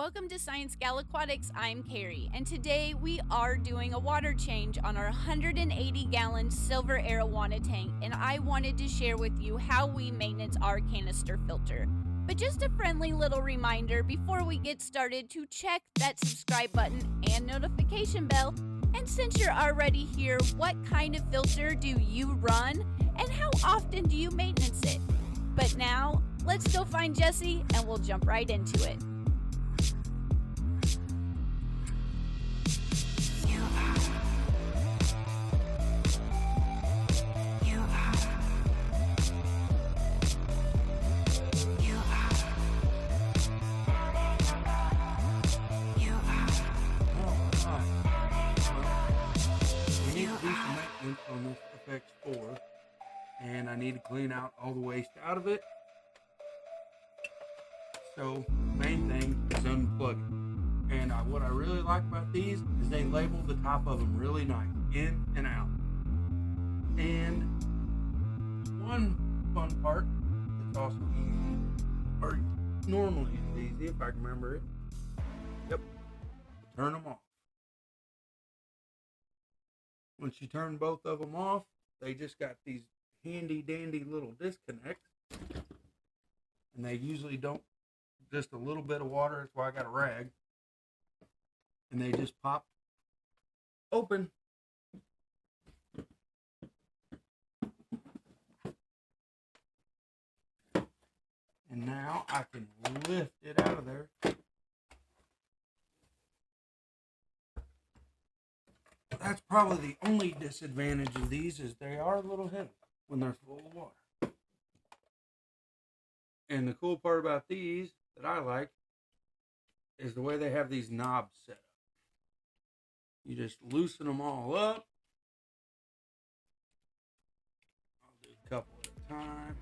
welcome to Science Gal Aquatics. I'm Carrie, and today we are doing a water change on our 180-gallon silver arowana tank, and I wanted to share with you how we maintenance our canister filter. But just a friendly little reminder before we get started to check that subscribe button and notification bell. And since you're already here, what kind of filter do you run, and how often do you maintenance it? But now, let's go find Jesse, and we'll jump right into it. On this FX4, and I need to clean out all the waste out of it. So main thing is unplugging, and what I really like about these is they label the top of them really nice, in and out. And one fun part that's also easy, or normally is easy if I can remember it. Yep, turn them off. Once you turn both of them off, they just got these handy dandy little disconnects, and they usually don't, just a little bit of water, that's why I got a rag, and they just pop open. And now I can lift it out of there. That's probably the only disadvantage of these, is they are a little heavy when they're full of water. And the cool part about these that I like is the way they have these knobs set up. You just loosen them all up. I'll do a couple at a time.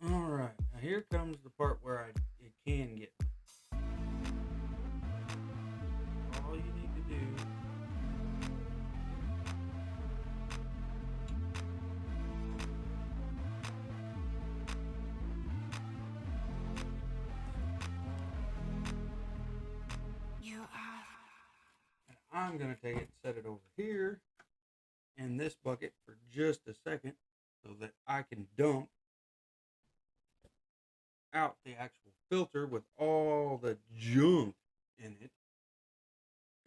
Alright, now here comes the part where it can get. All you need to do and I'm going to take it and set it over here in this bucket for just a second so that I can dump out the actual filter with all the junk in it,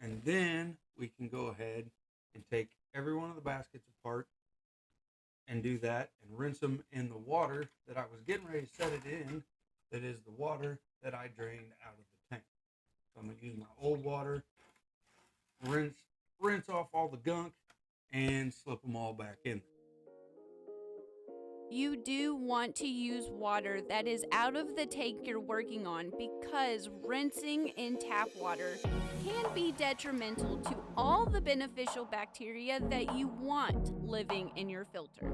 and then we can go ahead and take every one of the baskets apart and do that and rinse them in the water that I was getting ready to set it in, that is the water that I drained out of the tank. So I'm going to use my old water, rinse off all the gunk, and slip them all back in. You do want to use water that is out of the tank you're working on, because rinsing in tap water can be detrimental to all the beneficial bacteria that you want living in your filter.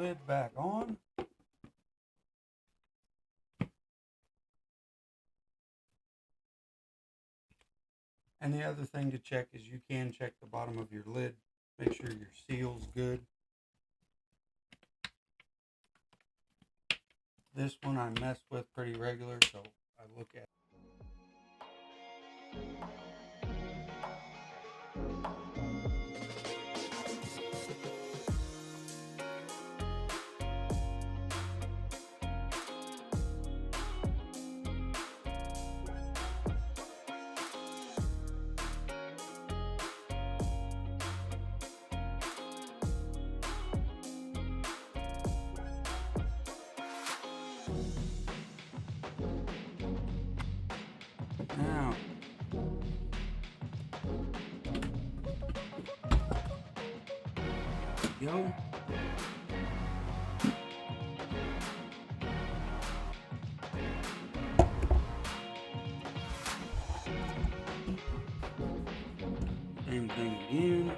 lid back on. And the other thing to check is you can check the bottom of your lid. Make sure your seal's good. This one I mess with pretty regular, so I look at. Now, go. Same thing again.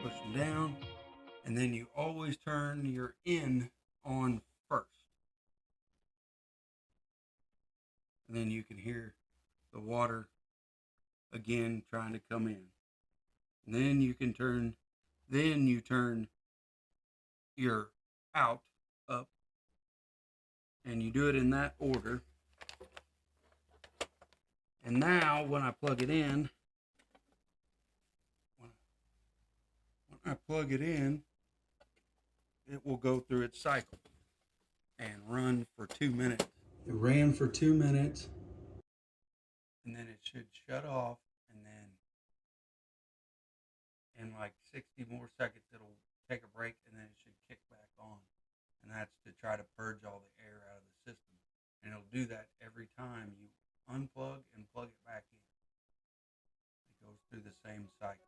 Push them down. And then you always turn your in on first. And then you can hear the water again trying to come in. And then you can turn, you turn your out up. And you do it in that order. And now when I plug it in, it will go through its cycle and run for 2 minutes. It ran for 2 minutes, and then it should shut off, and then in like 60 more seconds, it'll take a break, and then it should kick back on. And that's to try to purge all the air out of the system. And it'll do that every time you unplug and plug it back in. It goes through the same cycle.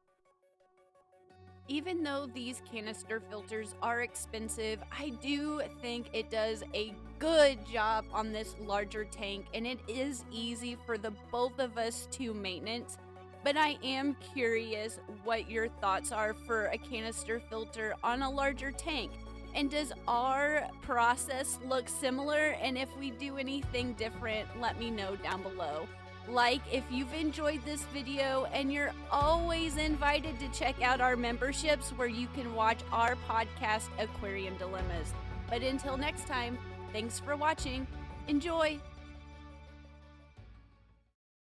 Even though these canister filters are expensive, I do think it does a good job on this larger tank, and it is easy for the both of us to maintenance. But I am curious what your thoughts are for a canister filter on a larger tank. And does our process look similar? And if we do anything different, let me know down below. Like if you've enjoyed this video, and you're always invited to check out our memberships where you can watch our podcast, Aquarium Dilemmas. But until next time, thanks for watching. Enjoy!